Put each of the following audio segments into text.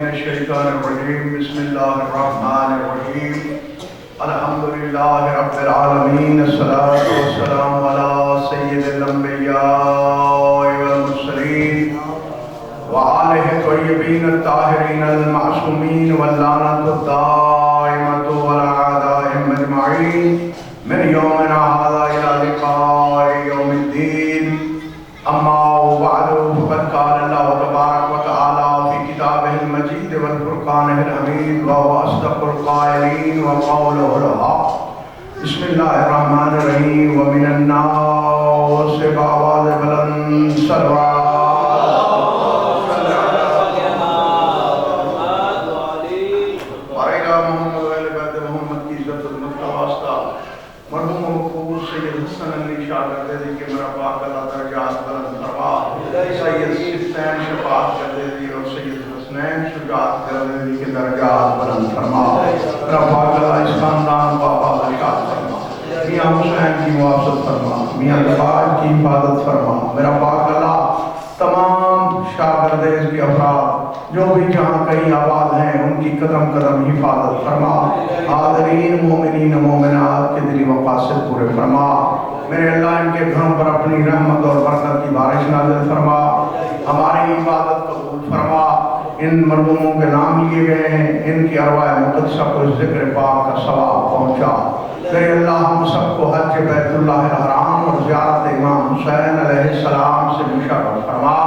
الشیطان الرجیم بسم اللہ الرحمن الرحیم الحمد للہ رب العالمین الصلاۃ والسلام علی سید الانبیاء والمرسلین وآلہ الطیبین الطاہرین المعصومین واللعنۃ الدائمۃ علی اعدائہم اجمعین من یومنا ھذا الی لقاء یوم الدین اما بعد فقد قال اللہ تبارک وتعالی فی کتابہ المجید والفرقان الحمید وهو اصدق القائلین وقوله الحق بسم اللہ الرحمن الرحیم ومن الناس بآواز بلند صلوات مرحوم مقبول سید حسن علی شاہ کرتے تھے کہ میرا پاک اللہ درجات بلند فرما، سید صفتین شفاعت کرتے تھے اور سید حسنین شجاعت کرتے تھے کہ درجات بلند فرما، میرا پاک اللہ اس خاندان کو آباد رکھا فرما، میاں حسین کی محافظت فرما، میاں دفاع کی حفاظت فرما، میرا پاک اللہ تمام شاگردیز کے افراد جو بھی جہاں کہیں آباد ہیں ان کی قدم قدم حفاظت فرما، حاضرین مومنین مومنات کے دلی مقاصد پورے فرما، میرے اللہ ان کے گھروں پر اپنی رحمت اور برکت کی بارش نازل فرما، ہماری عبادت قبول فرما، ان مرحوموں کے نام لیے گئے ہیں ان کی ارواح مقدسہ کو ذکر پاک کا ثواب پہنچا، میرے اللہ ہم سب کو حج بیت اللہ الحرام اور زیارت امام حسین علیہ السلام سے مشرف فرما،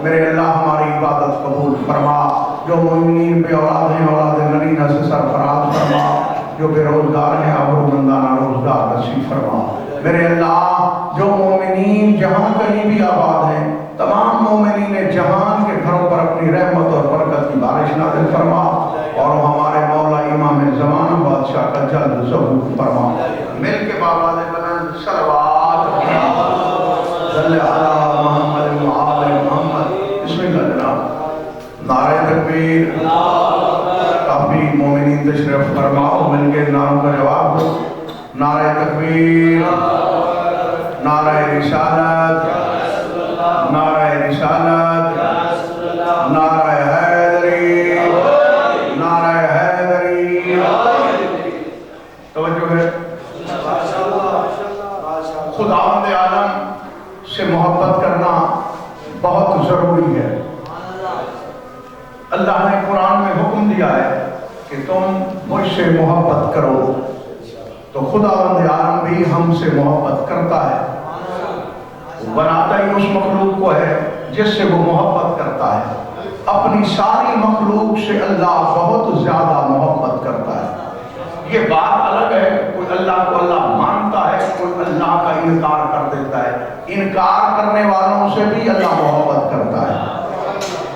میرے اللہ ہماری عبادت قبول فرما، جو مومنین بے اولاد ہیں اولاد نرینہ سے سرفراز فرما، جو بے روزگار ہیں ابرومندانہ روزگار نصیب فرما، میرے اللہ جو مومنین جہاں کہیں بھی آباد ہیں تمام مومنین جہان کے گھروں پر اپنی رحمت اور برکت کی بارش نازل فرما، اور ہمارے مولا امام زمانہ بادشاہ کا جلد ظہور فرما، مل کے بآواز بلند صلوات صلی علی محمد وآل محمد۔ بسم اللہ جناب، نعرہ تکبیر، کافی مومنین تشریف فرماؤ، مل کے نام کا جواب دو، نعرہ تکبیر، نعرہ رسالت، نعرہ رسالت، نعرہ حیدری، نعرہ حیدری، توجہ ہے، خداوند عالم سے محبت کرنا بہت ضروری ہے۔ اللہ نے قرآن میں حکم دیا ہے کہ تم مجھ سے محبت کرو، تو خداوند عالم بھی ہم سے محبت کرتا ہے، بناتا ہی اس مخلوق کو ہے جس سے وہ محبت کرتا ہے، اپنی ساری مخلوق سے اللہ بہت زیادہ محبت کرتا ہے۔ یہ بات الگ ہے کوئی اللہ کو اللہ مانتا ہے، کوئی اللہ کا انکار کر دیتا ہے، انکار کرنے والوں سے بھی اللہ محبت کرتا ہے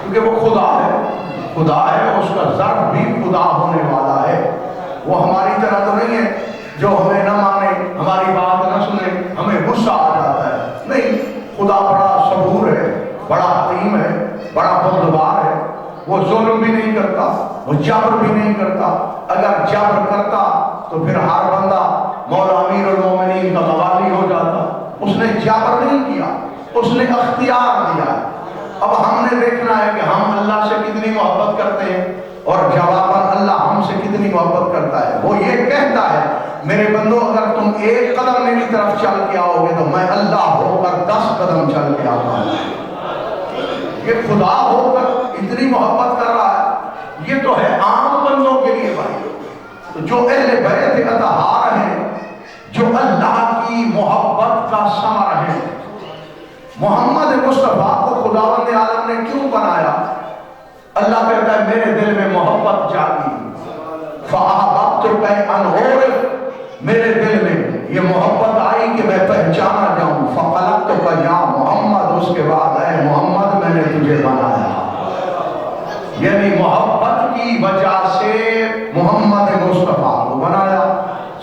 کیونکہ وہ خدا ہے، خدا ہے، اس کا ظرف بھی خدا ہونے والا ہے، وہ ہماری طرح تو نہیں ہے جو ہمیں نہ مانے، ہماری بات نہ سنے، ہمیں غصہ آ جاتا ہے، نہیں، خدا بڑا صبور ہے، بڑا حلیم ہے، بڑا بردبار ہے، وہ ظلم بھی نہیں کرتا، وہ جبر بھی نہیں کرتا، اگر جبر کرتا تو پھر ہر بندہ مولا امیر المومنین کا موالی ہو جاتا، اس نے جبر نہیں کیا، اس نے اختیار دیا۔ اب ہم نے دیکھنا ہے کہ ہم اللہ سے کتنی محبت کرتے ہیں اور جواباً اللہ ہم سے کتنی محبت کرتا ہے۔ وہ یہ کہتا ہے میرے بندو اگر تم ایک قدم میری طرف چل کے آؤ گے تو میں اللہ ہو کر 10 قدم چل کے آتا ہوں۔ یہ خدا ہو کر اتنی محبت کر رہا ہے، یہ تو ہے عام بندوں کے لیے بھائی، تو جو اہل بیت اطہار ہیں، جو اللہ کی محبت کا ثمر ہیں، محمد مصطفیٰ کو خداوند عالم نے کیوں بنایا؟ اللہ کہتا ہے میرے دل میں محبت جاگی، فَأَحْبَبْتُكَ أَنْ أُعْرِفَ، میرے دل میں یہ محبت آئی کہ میں پہچانا جاؤں، فَخَلَقْتُكَ يَا محمد، اس کے بعد اے محمد میں نے تجھے بنایا، یعنی محبت کی وجہ سے محمد مصطفیٰ کو بنایا۔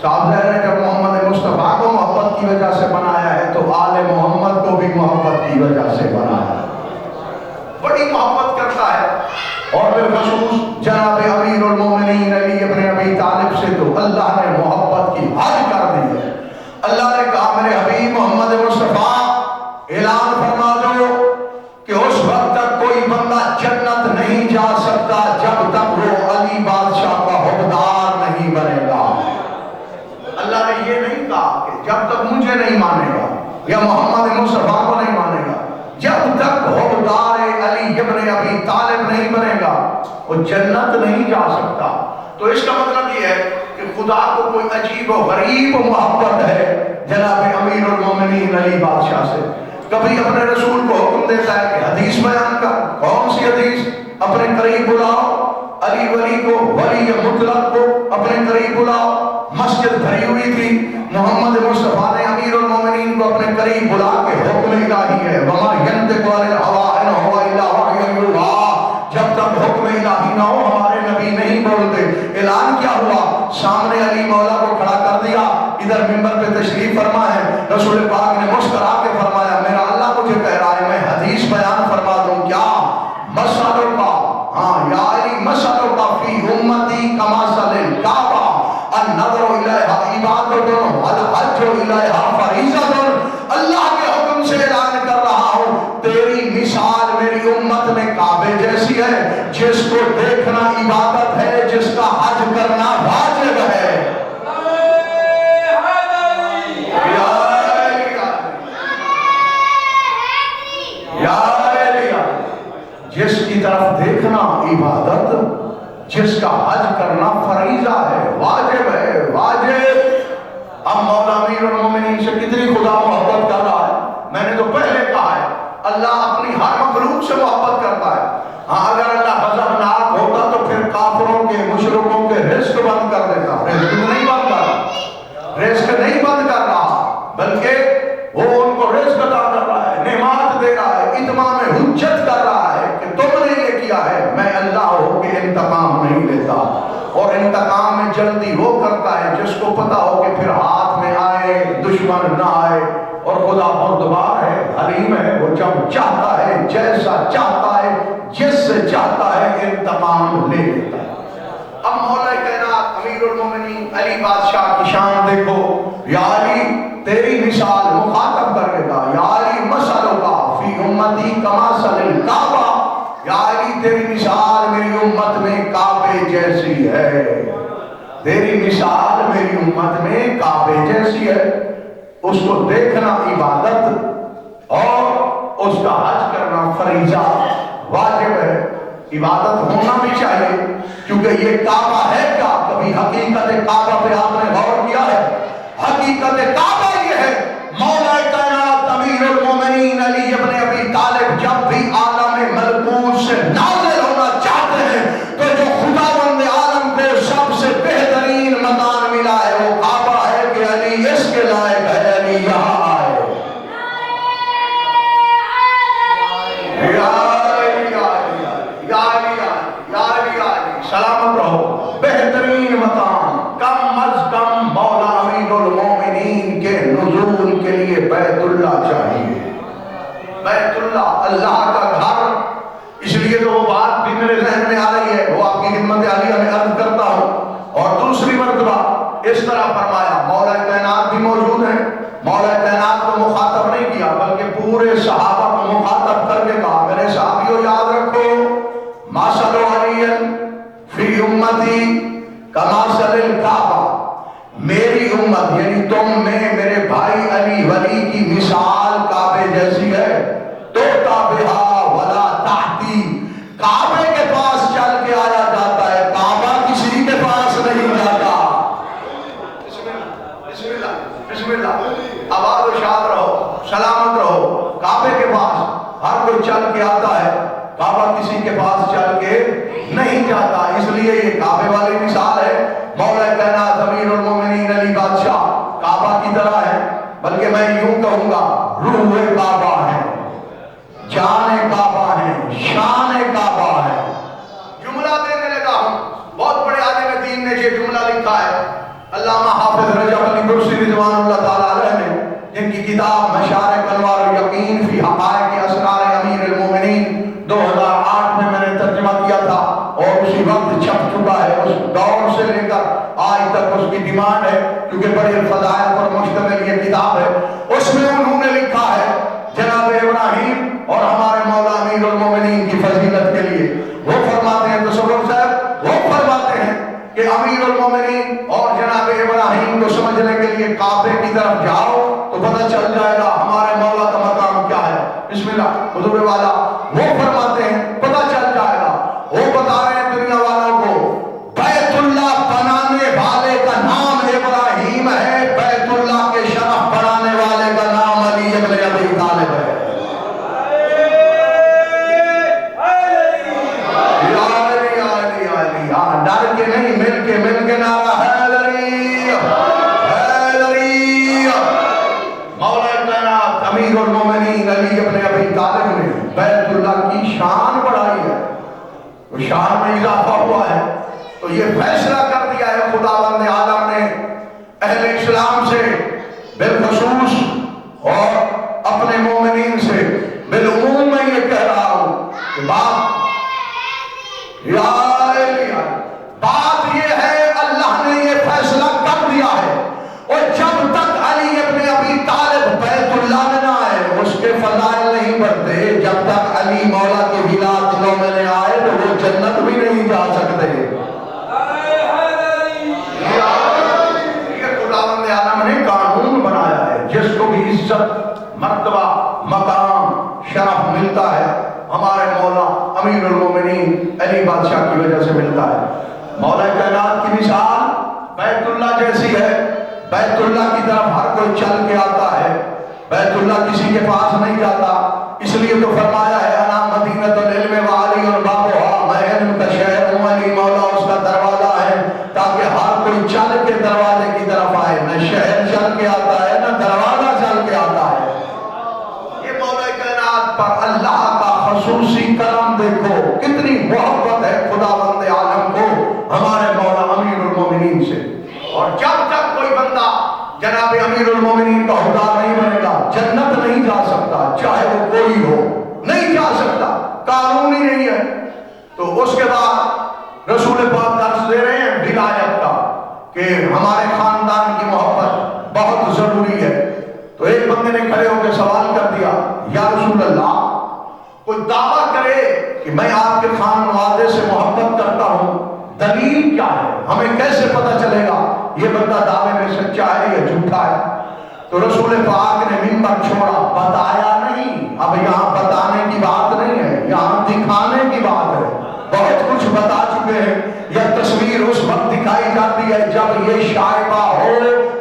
صاحب ظاہر ہے جب محمد مصطفیٰ کو محبت کی وجہ سے بنایا ہے تو آل محمد کو بھی محبت کی وجہ سے بنایا، بڑی محبت کرتا ہے، اور بالخصوص جناب امیر المومنین علی ابن ابی طالب سے تو اللہ نے محبت کی حد کر دی ہے۔ اللہ نے کہا میرے حبیب محمد مصطفیٰ اعلان فرما دو کہ اس وقت تک کوئی بندہ جنت نہیں جا سکتا جب یا محمد مصطفیٰ کو نہیں مانے گا، جب تک حبدار علی ابن ابی طالب نہیں بنے گا وہ جنت نہیں جا سکتا۔ تو اس کا مطلب یہ ہے کہ خدا کو کوئی عجیب و غریب محبت ہے جناب امیر المومنین علی بادشاہ سے۔ کبھی اپنے رسول کو حکم دیتا ہے کہ حدیث بیان کر، کون سی حدیث؟ اپنے قریب بلاؤ علی ولی کو، ولی مطلق کو اپنے قریب بلاؤ۔ مسجد بھری ہوئی تھی، محمد مصطفیٰ نے امیر المومنین کو اپنے قریب بلا کے حکم الہی ہے، وما ینطق عن الہویٰ ان هو الا وحی یوحیٰ، جب تک حکم الہی نہ ہو ہمارے نبی نہیں بولتے۔ اعلان کیا ہوا؟ سامنے علی مولا کو کھڑا کر دیا، ادھر منبر پہ تشریف فرما ہے، رسول پاک نے مسکرا کے فرمایا میرا اللہ مجھے کہہ رہا ہے میں حدیث بیان فرما دوں کیا؟ مسئلوں کا، ہاں یا علی مسئلوں کا فی امتی کمثل الکعبہ النظر الیہا عبادۃ والحج الیہا فریضۃ۔ اللہ کے حکم سے اعلان کر رہا ہوں تیری مثال میری امت میں کعبے جیسی ہے، جس کو دیکھنا عبادت ہے، جس کا حج کرنا واجب ہے۔ جس کی طرف دیکھنا عبادت، جس کا حج کرنا فریضہ ہے، واجب ہے، واجب۔ اب مولا امیر المومنین سے کتنی خدا محبت کر رہا ہے؟ میں نے تو پہلے کہا ہے اللہ اپنی ہر مخلوق سے محبت کرتا ہے۔ ہاں اگر اللہ غضبناک ہوتا تو پھر کافروں کے، مشرکوں کے رزق بند کر دیتا۔ رزق نہیں بند کر رہا، رزق نہیں بند کر رہا، بلکہ وہ ان کو رزق عطا کر رہا ہے، نعمات دے رہا ہے، اتمام حجت کر رہا ہے کہ تم نے یہ کیا ہے، میں اللہ ہو کے انتقام نہیں لیتا، اور انتقام میں جلدی وہ کرتا ہے جس کو پتا ہو کہ پھر ہاتھ میں آئے دشمن نہ آئے، اور خدا بردبار ہے، حلیم ہے، وہ جب چاہتا ہے جیسا چاہتا ہے جس سے چاہتا ہے انتقام لے لیتا ہے۔ اب مولا کائنات امیر المومنین علی بادشاہ کی شان دیکھو، یا علی تیری مثال مخاطب کرے گا، یا علی مثلوں کا فی امتی کمثل الکعبہ، یا علی تیری مثال میری امت میں کعبے جیسی ہے، تیری مثال میری امت میں کعبے جیسی ہے۔ اس کو دیکھنا عبادت اور اس کا حج کرنا فریضہ واجب ہے۔ عبادت ہونا بھی چاہیے کیونکہ یہ کعبہ ہے کیا؟ کبھی حقیقت کعبہ پہ آپ نے غور کیا ہے؟ حقیقت کعبہ یہ ہے مولا کائنات امیر المومنین علی ابن ابی طالب جب بھی عالم ملکوت سے نازل ہونا چاہتے ہیں تو جو خداوند عالم کو سب سے بہترین مکان ملا ہے وہ کعبہ ہے کہ علی اس کے لائق ہے، علی یہاں آئے۔ سلامت رہو، بہترین مقام، کم از کم مولا امیر المومنین کے نزول کے لیے بیت اللہ چاہیے۔ بیت اللہ اللہ کا گھر، اس لیے تو وہ بات بھی میرے ذہن میں آ رہی ہے، وہ آپ کی خدمت عالیہ میں عرض کرتا ہوں۔ اور دوسری مرتبہ اس طرح فرمایا، مولا کائنات بھی موجود ہیں، مولا کائنات کو مخاطب نہیں کیا بلکہ پورے صحابہ کو مخاطب کر کے کہا میرے صحابیوں یاد رکھو، مثل علی فی امتی کمثل الکعبہ، میری امت یعنی تم میں میرے بھائی علی ولی کی مثال کعبے جیسی ہے، تو تابہا ولا تحتی، کعبے کے پاس چل کے آیا جاتا ہے، کعبہ کسی کے پاس نہیں جاتا۔ بسم اللہ بسم اللہ، آباد و شاد رہو، سلامت رہو۔ کعبے کے پاس ہر کوئی چل کے آتا ہے، کعبہ کسی کے پاس چل کے نہیں جاتا، اس لیے یہ کعبے والی مثال ہے۔ مولا کائنات امیر المومنین علی بادشاہ کعبہ کی طرح ہے، بلکہ میں یوں کہوں گا روح کعبہ ہے، جان کعبہ ہے، شان کعبہ ہے۔ جملہ دینے لگا ہوں، بہت بڑے عالم دین نے یہ جملہ لکھا ہے، علامہ حافظ رجب علی برسی رضوان اللہ تعالیٰ علیہ نے، جن کی کتاب مشارق انوار الیقین فی حقائق اسرار امیر المومنین 2008 میں نے ترجمہ کیا تھا اور اسی وقت چھپ چکا ہے، اس دور سے لے کر آج تک اس کی ڈیمانڈ ہے کیونکہ بڑے فضائل پر مشتمل یہ کتاب ہے۔ اس میں انہوں نے لکھا ہے جناب ابراہیم اور ہمارے مولا امیر المومنین کی فضیلت کے لیے، وہ فرماتے ہیں تصور صاحب، وہ فرماتے ہیں کہ امیر المومنین اور جناب ابراہیم کو سمجھنے کے لیے کعبے کی طرف جاؤ تو پتہ چل جائے گا ہمارے مولا کا مقام کیا ہے. بسم اللہ. حضور والا وہ فرماتے ہیں پتہ چل جائے گا. وہ بتا رہے ہیں دنیا والوں کو بیت اللہ بنانے والے کا نام ابراہیم ہے, بیت اللہ کے شرف بڑھانے والے کا نام علی ابن ابی طالب ہے. ڈر کے نہیں, مل کے نعرہ حیدری حیدری. مولا کائنات امیر المومنین علی ابن ابی طالب نے بیت اللہ کی شان بڑھائی ہے, شان میں اضافہ ہوا ہے. تو یہ فیصلہ کر دیا ہے خداوند عالم نے اہل اسلام سے بالخصوص اور اپنے مومنین سے بالعموم. میں یہ کہہ رہا ہوں کہ بات یہ ہے اللہ نے یہ فیصلہ کر دیا ہے, اور جب تک علی ابن ابی طالب بیت اللہ میں نہ آئے اس کے فضائل نہیں بڑھتے. جب تک علی مولا کے ولایت دلوں میں نہ آئے تو وہ جنت بھی نہیں جا سکتے. یہ خداوند عالم نے قانون بنایا ہے, جس کو بھی عزت مرتبہ مقام شرف ملتا ہے ہمارے مولا امیر المومنین علی بادشاہ کی وجہ سے ملتا ہے. مولا کائنات کی مثال بیت اللہ جیسی ہے. بیت اللہ کی طرف ہر کوئی چل کے آتا ہے, بیت اللہ کسی کے پاس نہیں جاتا. اس لیے تو فرمایا ہے انا مدینۃ العلم وعلی بابھا, میں علم کا شہر ہوں, علی مولا اس کا دروازہ ہے, تاکہ ہر کوئی چل کے دروازے کی طرف آئے. نہ شہر چل کے آتا ہے نہ دروازہ چل کے آتا ہے. یہ مولا کائنات پر اللہ کا خصوصی کرم دیکھو, کتنی محبت ہے خداوند عالم کو ہمارے مولا امیر المومنین سے. اور جب تک کوئی بندہ جناب امیر المومنین کا حقدار نہیں بنے گا جنت نہیں جا سکتا, چاہے وہ کوئی ہو, نہیں جا سکتا, قانون ہی نہیں ہے. تو اس کے بعد رسول پاک درس دے رہے ہیں ولایت کا کہ ہمارے خاندان کی محبت بہت ضروری ہے. تو ایک بندے نے کھڑے ہو کے سوال کر دیا, یا رسول اللہ, کوئی دعویٰ کرے کہ میں آپ کے خانوادے سے محبت کرتا ہوں, دلیل کیا ہے, ہمیں کیسے پتہ چلے گا یہ بندہ دعوے میں سچا ہے یا جھوٹا ہے. تو رسول پاک نے منبر چھوڑا, بتایا نہیں. اب یہاں بتانے کی بات نہیں ہے, یہاں دکھانے کی بات ہے. بہت کچھ بتا چکے ہیں. یہ تصویر اس وقت دکھائی جاتی ہے جب یہ شائبہ ہو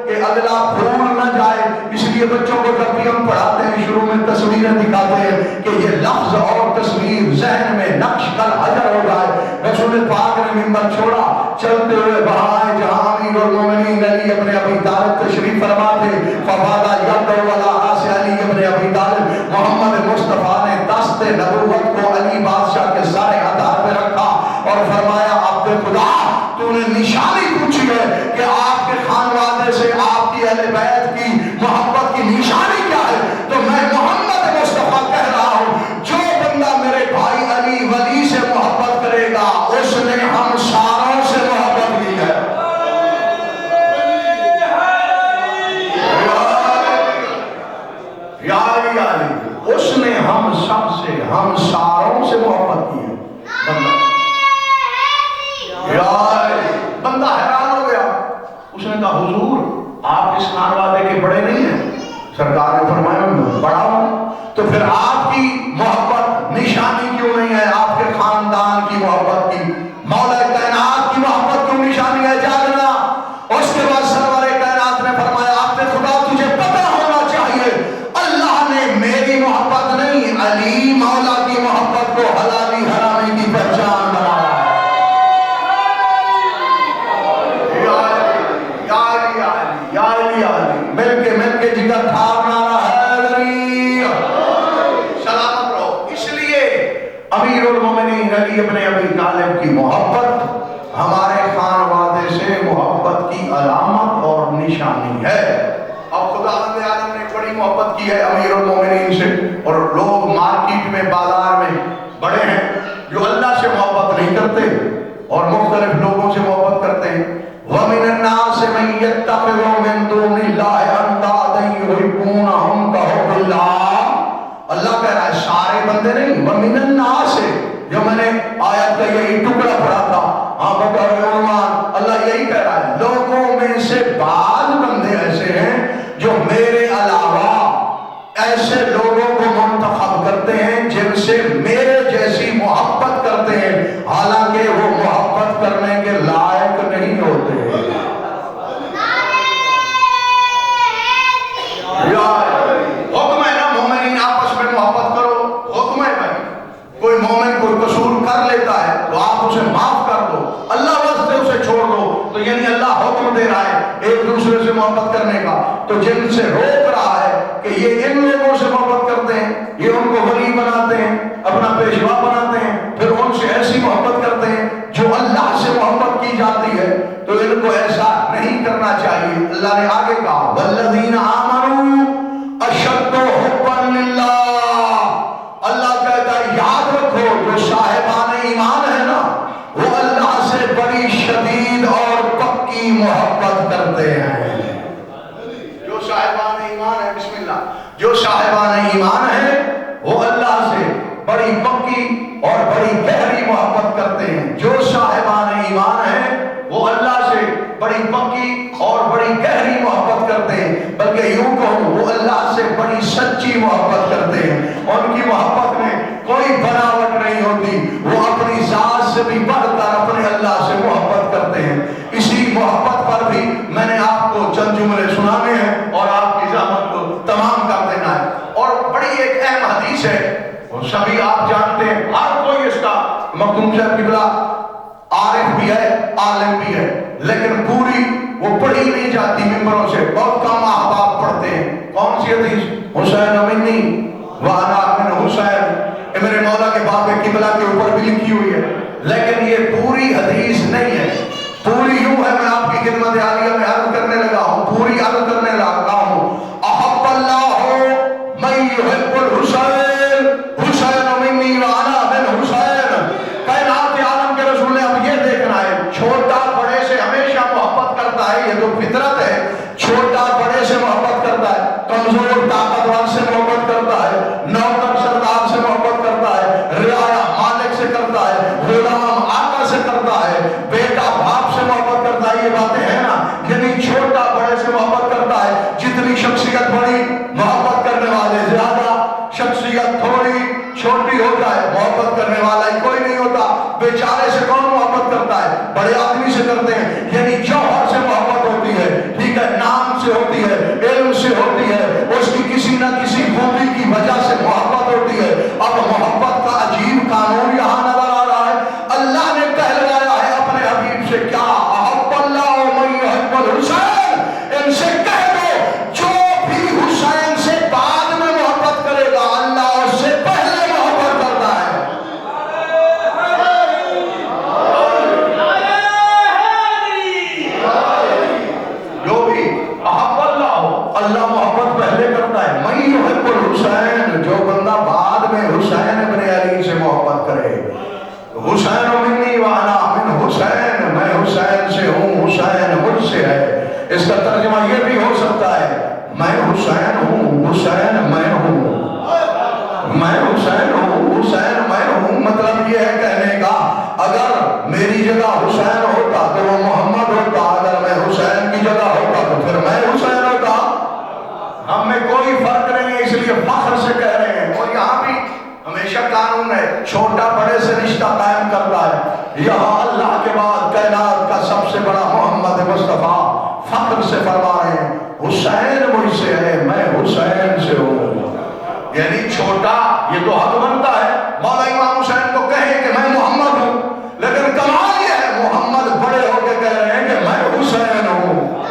کہ اگلا بھول نہ جائے. اس لیے بچوں کو جب بھی ہم پڑھاتے ہیں شروع میں تصویریں دکھاتے ہیں کہ یہ لفظ اور تصویر ذہن میں نقش کل حجر ہو جائے. رسول پاک نے منبر چھوڑا, چلتے ہوئے وہاں جہاں امیر المومنین علی ابن ابی طالب تشریف فرما تھے, فبادا یدعو علی راس علی ابن ابی طالب, محمد مصطفیٰ نے دست نبوت کو علی بادشاہ کے سارے آدھار پہ رکھا اور فرمایا عبد خدا تو نے نشانی پوچھی ہے کہ آپ کے خانوادے سے آپ کی اہل بیت کی محبت کی نشانی کیا ہے, تو میں محمد مصطفیٰ کہہ رہا ہوں جو بندہ میرے بھائی علی ولی سے محبت کرے گا اس نے ہم ساروں سے محبت کی ہے. یا علی, اس نے ہم سب سے, ہم ساروں سے محبت کی ہے. بندہ حیران ہو گیا. اس نے کہا حضور آپ اس خانوادے کے بڑے نہیں ہیں. سرکار نے فرمایا میں بڑا ہوں. تو پھر آپ کی محبت نشانی کیوں نہیں ہے, آپ کے خاندان کی محبت کی, مولا کائنات کی محبت کیوں نشانی ہے؟ جاننا. اس کے بعد سرور کائنات نے فرمایا آپ نے خدا تجھے پتہ ہونا چاہیے اللہ نے میری محبت نہیں علی مولا کی محبت کو حلالی حرامی کی پہچان بنایا ہے. مل کے جگر ٹھارنا حیدری, سلامت رہو. اس لیے امیر المومنین علی ابن ابی طالب کی محبت ہمارے خانوادے سے محبت کی علامت اور نشانی ہے. اب خداوند عالم نے بڑی محبت کی ہے امیر المومنین سے, اور لوگ مارکیٹ میں بازار میں بڑے ہیں جو اللہ سے محبت نہیں کرتے اور مختلف لوگوں سے محبت کرتے ہیں. وَمِنَ النَّاسِ مَن يَتَّخِذُ مِن دُونِ اللَّهِ أَندَادًا يُحِبُّونَهُمْ كَحُبِّ اللَّهِ. اللہ کہہ رہا ہے سارے بندے نہیں, وَمِنَ النَّاسِ, جو میں نے آیت کا یہی ٹکڑا پڑھا تھا, ہاں بطور عنوان اللہ دو, اللہ واسطے اسے چھوڑ دو. تو یعنی اللہ حکم دے رہا ہے ایک دوسرے سے محبت کرنے کا. تو جن سے روک رہا ہے کہ یہ ان لوگوں سے محبت کرتے ہیں, یہ ان کو ولی بناتے ہیں, اپنا پیشوا بناتے ہیں, پھر ان سے ایسی محبت کرتے ہیں جو اللہ سے محبت کی جاتی ہے, تو ان کو ایسا نہیں کرنا چاہیے. اللہ نے آگے کہا والذین آمنوا اشد حبا للہ. اللہ کہتا ہے یاد رکھو جو صاحبان ایمان ہے نا وہ اللہ سے بڑی شدید اور پکی محبت کرتے ہیں. جو صاحبان ایمان ہے, بسم اللہ, جو صاحبان ایمان ہے وہ اللہ سے بڑی پکی اور بڑی گہری محبت کرتے ہیں. جو صاحبان ایمان ہیں وہ اللہ سے بڑی پکی اور بڑی گہری محبت کرتے ہیں, بلکہ یوں کہوں وہ اللہ سے بڑی سچی محبت کرتے ہیں. ان کی محبت میں کوئی بناوٹ نہیں ہوتی, وہ اپنی ذات سے بھی بڑھ کر اپنے اللہ سے محبت کرتے ہیں. اسی محبت پر بھی میں نے آپ کو چند جملے سنانے ہیں اور آپ کی زحمت کو تمام کر دینا ہے. اور بڑی ایک اہم حدیث ہے, سبھی آپ جانتے ہیں, ہر کوئی اس کا مخدوم صاحب قبلہ عارف بھی ہے, عالم بھی ہے, لیکن پوری وہ پڑھی نہیں جاتی ممبروں سے, بہت کم احباب پڑھتے ہیں. کون سی حدیث؟ حسین منی وانا من حسین, میرے مولا کے باب قبلہ کے اوپر بھی لکھی ہوئی ہے, لیکن یہ پوری حدیث نہیں ہے. پوری یوں ہے, میں آپ کی خدمت عالیہ میں عرض کرنے لگا ہوں, پوری عرض کرنے لگا ہوں. احب اللہ من یحب الحسین حسین منی وانا من حسین. کائنات عالم کے رسول نے اب یہ دیکھنا ہے, چھوٹا بڑے سے ہمیشہ محبت کرتا ہے, یہ تو فطرت ہے. چھوٹا بڑے سے محبت کرتا ہے, کمزور طاقتور سے محبت کرتا ہے, نوکر سردار سے محبت کرتا ہے, رعایا مالک سے کرتا ہے, غلام آقا سے کرتا ہے, بیٹا باپ سے محبت کرتا ہے. یہ باتیں ہیں نا, یعنی چھوٹا بڑے سے محبت کرتا ہے. جتنی شخصیت بڑی محبت کرنے والے زیادہ, شخصیت تھوڑی چھوٹی ہو جائے محبت کرنے والا ہی کوئی نہیں ہوتا. بیچارے سے کون محبت کرتا ہے؟ بڑے آدمی سے کرتے ہیں. یعنی جوہر سے محبت ہوتی ہے, ٹھیک ہے, نام سے ہوتی ہے, علم سے ہوتی ہے, اس کی کسی نہ کسی خوبی کی وجہ سے محبت ہوتی ہے. اب محبت کا عجیب قانون یہاں نظر آ رہا ہے. اللہ نے کہلوایا ہے اپنے حبیب سے, کیا احب اللہ من یحب الحسین. ان سے کہہ دو جو بھی حسین سے بعد میں محبت کرے گا اللہ اس سے پہلے محبت کرتا ہے. جو بھی احب اللہ ہو, اللہ محبت پہلے کرتا ہے. من یحب الحسین, جو بندہ بعد میں حسین ابن علی سے محبت کرے. حسین منی وانا من حسین, میں حسین سے ہوں, حسین مجھ سے ہے. اس کا ترجمہ یہ بھی ہو سکتا ہے میں حسین ہوں, حسین میں ہوں, میں حسین ہوں, حسین میں ہوں. مطلب یہ ہے کہنے کا اگر میری جگہ حسین ہوتا تو وہ محمد ہوتا, اگر میں حسین کی جگہ ہوتا تو پھر میں حسین ہوتا. ہم میں کوئی فرق نہیں ہے, اس لیے فخر سے کہہ رہے ہیں. اور یہاں بھی ہمیشہ قانون ہے, چھوٹا بڑے سے رشتہ قائم کرتا ہے. یہاں اللہ کے بعد کائنات کا سب سے بڑا محمد مصطفیٰ فخر سے فرما رہے ہیں حسین مجھ سے ہے, میں حسین سے ہوں. یعنی چھوٹا یہ تو حق بنتا ہے مولا امام حسین کو کہیں کہ میں محمد ہوں, لیکن کمال یہ ہے محمد بڑے ہو کے کہہ رہے ہیں کہ میں حسین ہوں.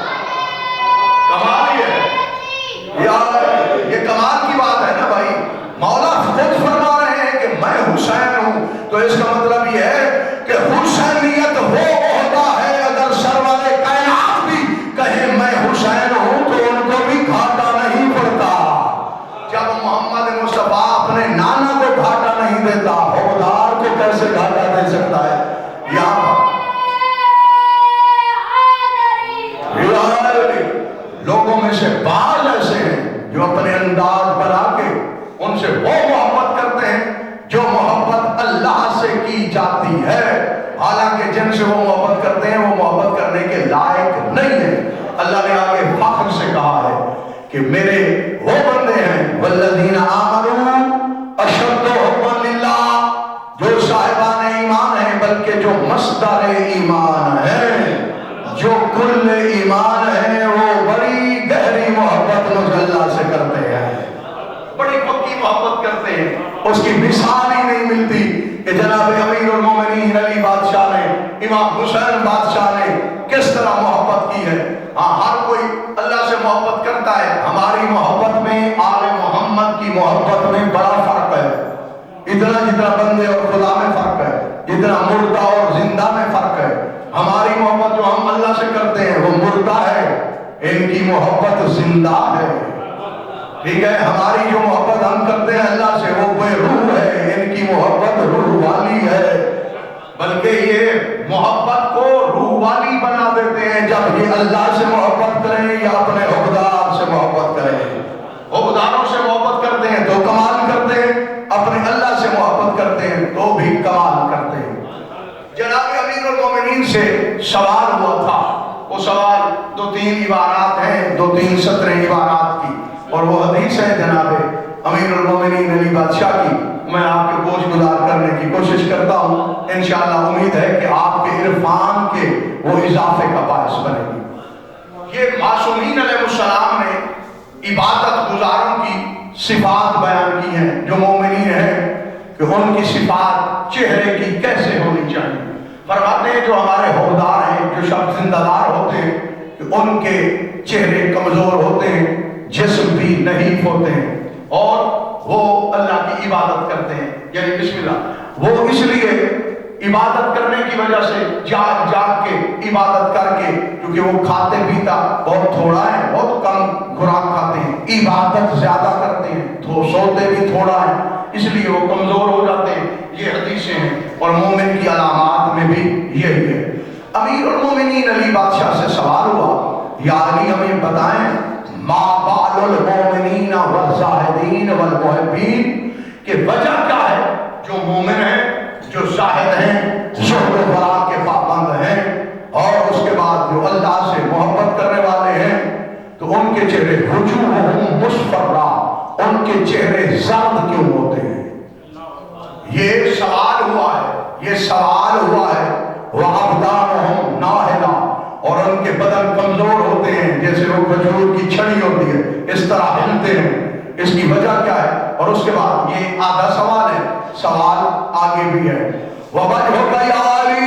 کمال یہ ہے, یہ کمال کی بات ہے نا بھائی. مولا خود فرما رہے ہیں کہ میں حسین ہوں, تو اس کا مطلب یہ ہے کہ حسینیت وہ عہدہ ہے. اگر سرور کائنات بھی کہیں میں حسین ہوں تو ان کو بھی گھاٹا نہیں پڑتا. جب محمد مصطفیٰ اپنے نانا کو گھاٹا نہیں دیتا, عہدار کو کیسے گھاٹا دے سکتا ہے؟ یہاں لوگوں میں سے بعض ایسے ہیں جو اپنے انداز بنا کے ان سے وہ محبت کرتے ہیں جو محبت اللہ سے کی جاتی ہے, حالانکہ جن سے وہ محبت کرتے ہیں وہ محبت کرنے کے لائق نہیں ہے. اللہ نے آگے فخر سے کہا ہے کہ میرے وہ بندے ہیں والذین آمنوا اشد حبا للہ, جو صاحبان ایمان ہیں, بلکہ جو مصدر ایمان ہے, جو کل ایمان ہے, وہ بڑی گہری محبت مجھ اللہ سے کرتے ہیں, بڑی پکی محبت کرتے ہیں. اس کی مثال ہی نہیں ملتی کہ جناب امیر المومنین علی بادشاہ نے امام حسین بادشاہ نے کس طرح محبت کی ہے. ہاں ہر کوئی اللہ سے محبت کرتا ہے. ہماری محبت میں آل محمد کی محبت میں بڑا فرق ہے. اتنا جتنا بندے اور خدا میں فرق ہے، جتنا مردہ اور زندہ میں فرق ہے. ہماری محبت جو ہم اللہ سے کرتے ہیں وہ مردہ ہے، ان کی محبت زندہ ہے. ٹھیک ہے، ہماری جو محبت ہم کرتے ہیں اللہ سے وہ بے روح ہے، ان کی محبت روح والی ہے. بلکہ یہ محبت کو روح والی بنا دیتے ہیں جب یہ اللہ سے محبت کریں یا اپنے حقدار سے محبت کریں. حقداروں سے محبت کرتے ہیں تو کمال کرتے ہیں، اپنے اللہ سے محبت کرتے ہیں تو بھی کمال کرتے ہیں. جناب امیر المومنین سے سوال ہوا تھا. وہ سوال 2-3 عبارات ہیں، 2-3 سطریں عبارات کی، اور وہ حدیث ہے جناب امیر المومنین علی بادشاہ کی. میں آپ کے گوش گزار کرنے کی کوشش کرتا ہوں. انشاءاللہ امید ہے کہ آپ کے عرفان کے وہ اضافے کا باعث بنے گی. یہ معصومین علیہ السلام نے عبادت گزاروں کی صفات بیان کی ہیں جو مومنین ہیں کہ ان کی صفات چہرے کی کیسے ہونی چاہیے. فرماتے ہیں جو ہمارے حقدار ہیں، جو شخص زندہ دار ہوتے ہیں، کہ ان کے چہرے کمزور ہوتے ہیں، جسم بھی نحیف ہوتے ہیں، اور وہ اللہ کی عبادت کرتے ہیں. یعنی بسم اللہ، وہ اس لیے عبادت کرنے کی وجہ سے جاگ جاگ کے عبادت کر کے، کیونکہ وہ کھاتے پیتا بہت تھوڑا ہے، بہت کم خوراک کھاتے ہیں، عبادت زیادہ کرتے ہیں تو سوتے بھی تھوڑا ہے، اس لیے وہ کمزور ہو جاتے ہیں. یہ حدیثیں ہیں، اور مومن کی علامات میں بھی یہی ہے. امیر المومنین علی بادشاہ سے سوال ہوا، یا علی ہمیں بتائیں ما بال المومنین والزاہدین والمحبین، کہ وجہ کیا ہے جو مومن ہیں، جو زاہد ہیں، زہد و ورع کے پابند ہیں، اور اس کے بعد جو اللہ سے محبت کرنے والے ہیں، تو ان کے چہرے وجوہہم مصفرہ، ان کے چہرے زرد کیوں ہوتے ہیں؟ یہ سوال ہوا ہے، یہ سوال ہوا ہے. وَأَبْدَانُهُمْ نَاهِلَةٌ، اور ان کے بدن کمزور ہوتے ہیں جیسے وہ کھجور کی چھڑی ہوتی ہے، اس طرح ہلتے ہیں. اس کی وجہ کیا ہے؟ اور اس کے بعد یہ آدھا سوال ہے، سوال آگے بھی ہے. وَوَجْهُكَ يَا عَلِي،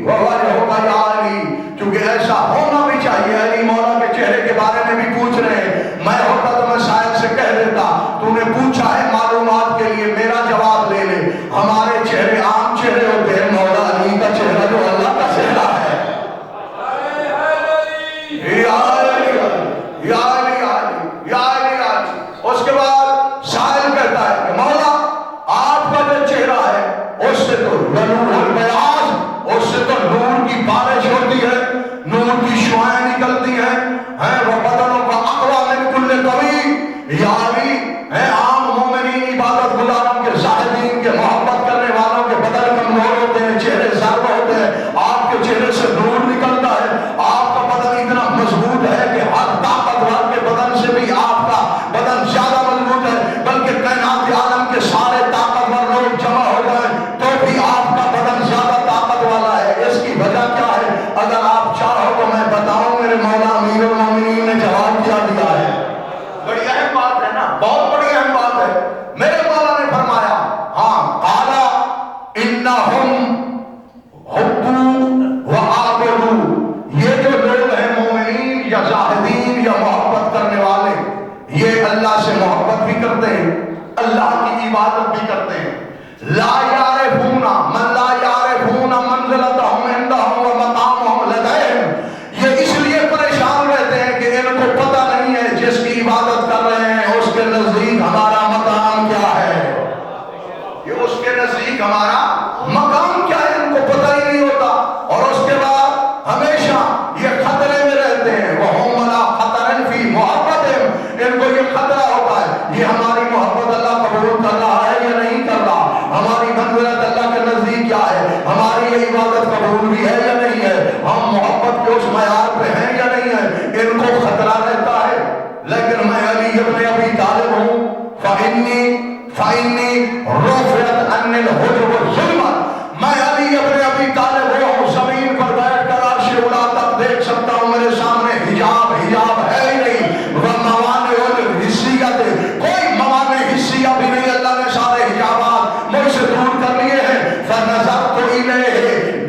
وَوَجْهُكَ يَا عَلِي، کیونکہ ایسا ہونا بھی چاہیے. علی مولا کے چہرے کے بارے میں بھی پوچھ رہے ہیں. میں ہوتا تو میں شاید سے کہہ دیتا، تو نے پوچھا ہے معلومات کے لیے، میرا جواب لے لے. ہمارے چہرے عام چہرے ہوتے ہیں، مولا علی کا چہرہ جو اللہ کا چہرہ ہے. یا علی، یا علی، یا علی، یا علی. اس کے بعد سائل کہتا ہے کہ مولا آپ کا جو چہرہ ہے اس سے تو نور البیاض، اس سے تو نور کی بارش ہوتی ہے، نور کی شعائیں نکلتی ہیں، وہ بدنوں کا اقوی من کل قوی. یا علی، عام مومنین عبادت گزاروں کے، زاہدین کے، محبت کرنے والوں کے بدن کمزور ہوتے ہیں، چہرے زرد ہوتے ہیں. آپ کے چہرے سے نور نکلتا ہے. آپ کا بدن اتنا مضبوط ہے کہ ہر طاقتور کے بدن سے بھی آپ کا بدن زیادہ مضبوط ہے، بلکہ کائنات عالم کے سارے طاقتور لوگ جمع ہو جائیں تو بھی آپ کا بدن زیادہ طاقت والا ہے. اس کی وجہ کیا ہے؟ اگر آپ چاہو تو میں بتاؤں. میرے مولا امیر المومنین نے جواب کیا دیا ہے. بڑی اہم بات ہے نا، بہت بڑی اہم بات ہے. میرے مولا نے فرمایا، ہاں قالا انہم حبو وعابدو، یہ جو لوگ ہیں مومنین یا زاہدین یا محبت کرنے والے، یہ اللہ سے محبت بھی کرتے ہیں، اللہ کی عبادت بھی کرتے ہیں. لا یعرفون من لا یعرفون منزلتہم عندہم ومقامہم لدیہم، یہ اس لیے پریشان رہتے ہیں کہ ان کو پتہ نہیں ہے جس کی عبادت کر رہے ہیں اس کے نزدیک ہمارا مقام کیا ہے. یہ اس کے نزدیک ہمارا مقام کیا ہے ان کو پتہ ہی نہیں ہوتا. اور اس کے بعد ہمیشہ یہ خطرے میں رہتے ہیں. وَهُمْ عَلَىٰ خَطَرٍ فِي مُحَبَّتِهِمْ، ان کو یہ خطرہ ہوتا ہے، یہ ہماری محبت اللہ قبول کر رہا ہے یا نہیں کر رہا، ہماری منزلت اللہ کے نزدیک کیا ہے، ہماری یہ عبادت قبول بھی ہے یا نہیں ہے، ہم محبت کے اس معیار پہ ہیں یا نہیں ہے. ان کو خطرہ رہتا ہے. لیکن میں علی ابن ابی طالب ہوں، فَإِنِّي رُفِعَتْ عَنِّي الْحُجُبُ الظُّلْمَةُ، میں علی ابن ابی طالب ہوں، زمین پر بیٹھ کر عرش اولیٰ تک دیکھ سکتا ہوں، میرے سامنے حجاب ہے ہی نہیں. وَمَوَانِعُ الْحِسِّیَّةِ، کوئی موانع حسیہ بھی نہیں، اللہ نے سارے حجابات مجھ سے دور کر لیے ہیں. فَنَظَرْتُ إِلَيْهِ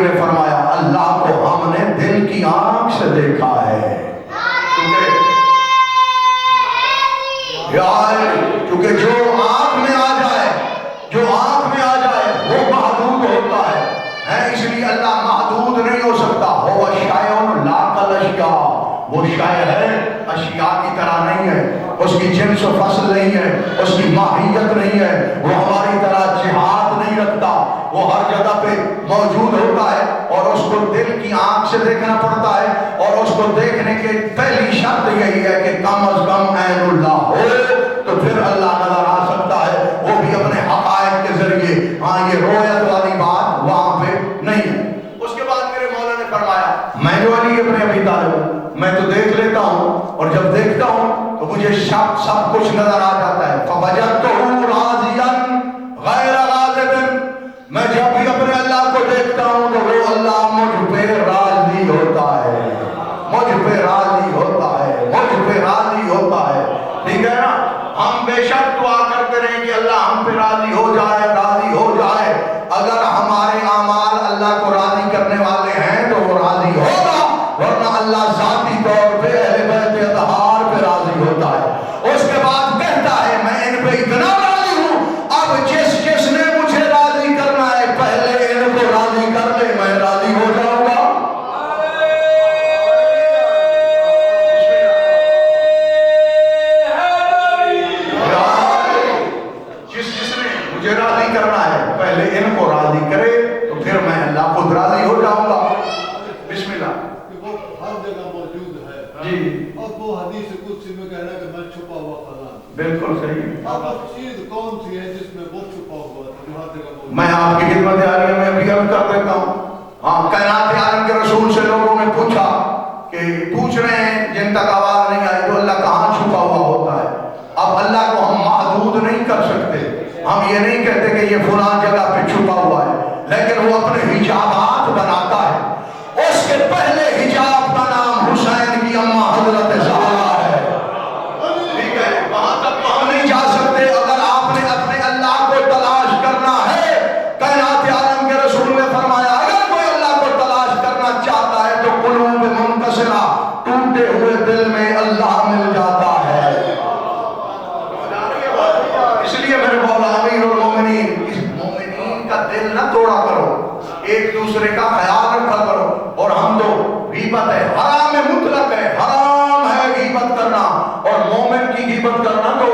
نے فرمایا اللہ کو ہم نے دل کی آنکھ سے دیکھا ہے، کیونکہ جو آنکھ میں آ جائے وہ محدود ہوتا ہے، اس لیے اللہ محدود نہیں ہو سکتا۔ وہ شیء لا کالاشیاء، وہ شے ہے اشیاء کی طرح نہیں ہے، اس کی جنس و فصل نہیں ہے، اس کی ماہیت نہیں ہے، وہ ہماری طرح جہاد نہیں رکھتا، وہ ہر جگہ پہ موجود ہوتا ہے اور اس کو دل کی آنکھ سے دیکھنا پڑتا ہے، اور اس کو دیکھنے کی پہلی شرط یہی ہے کہ کم از کم عین اللہ ہو تو پھر اللہ نظر آ سکتا ہے، وہ بھی اپنے حقائق کے ذریعے۔ ہاں یہ رویت والی بات وہاں پہ نہیں ہے۔ اس کے بعد میرے مولا نے فرمایا میں جو علی ابن ابی طالب ہوں، میں تو دیکھ لیتا ہوں، اور جب دیکھتا ہوں تو مجھے سب کچھ نظر آ جاتا ہے۔ فَوَجَدْتُهُ رَاضِيًا غَيْرَ غَاضِبٍ، میں جب بھی اپنے اللہ کو دیکھتا ہوں تو وہ اللہ مجھ پہ راضی ہوتا ہے، مجھ پہ راضی ہوتا ہے، مجھ پہ راضی ہوتا ہے۔ ٹھیک ہے نا؟ ہم بے شک دعا کرتے رہیں کہ اللہ ہم پہ راضی ہو جائے، راضی ہو جائے۔ اگر ہمارے اعمال اللہ کو راضی کرنے والے ہیں تو وہ راضی ہوگا، ورنہ اللہ ذاتی طور پہ اہل بیت اطہار پہ راضی ہوتا ہے۔ اس کے بعد کہتا ہے میں ان پہ اتنا راضی ہوں، اب جس نے مجھے راضی کرنا ہے پہلے ان کو راضی کر لے، میں راضی ہو جاؤں گا۔ جس نے مجھے راضی کرنا ہے پہلے ان کو راضی کرے تو پھر میں اللہ خود راضی ہو جاؤں گا۔ بسم اللہ۔ ہر جگہ موجود ہے جی اور وہ حدیث قدسی میں کہنا کہ میں چھپا ہوا فلان، بالکل صحیح۔ اب چیز کون سی ہے جس میں وہ چھپا ہوا ہے جو ہر جگہ موجود ہے؟ میں آپ کی خدمت عالیہ میں بھی عرض کر دیتا ہوں۔ ہاں، کائنات عالم کے رسول سے لوگوں نے پوچھا کہ پوچھ رہے ہیں جن تک آواز نہیں آئی تو اللہ کہاں چھپا ہوا ہوتا ہے۔ اب اللہ کو ہم محدود نہیں کر سکتے، ہم یہ نہیں کہتے کہ یہ فلاں جگہ پہ چھپا ہوا ہے، لیکن وہ اپنے حجابات بناتا ہے۔ اس کے پہلے حجاب کا نام حسین کی اماں حضرت زہرا ہے۔ ٹھیک ہے، وہاں تک تو ہم نہیں جا سکتے۔ اگر آپ نے اپنے اللہ کو تلاش کرنا ہے، کائنات عالم کے رسول نے فرمایا اگر کوئی اللہ کو تلاش کرنا چاہتا ہے تو قلوب منکسرہ، ٹوٹے ہوئے دل میں اللہ مل جاتا ہے۔ اس لیے میرے مولا امیر المومنین، اس مومنین کا دل نہ توڑا کرو، ایک دوسرے کا خیال رکھا کرو۔ اور ہم تو غیبت ہے، حرام مطلق ہے، حرام ہے غیبت کرنا، اور مومن کی غیبت کرنا تو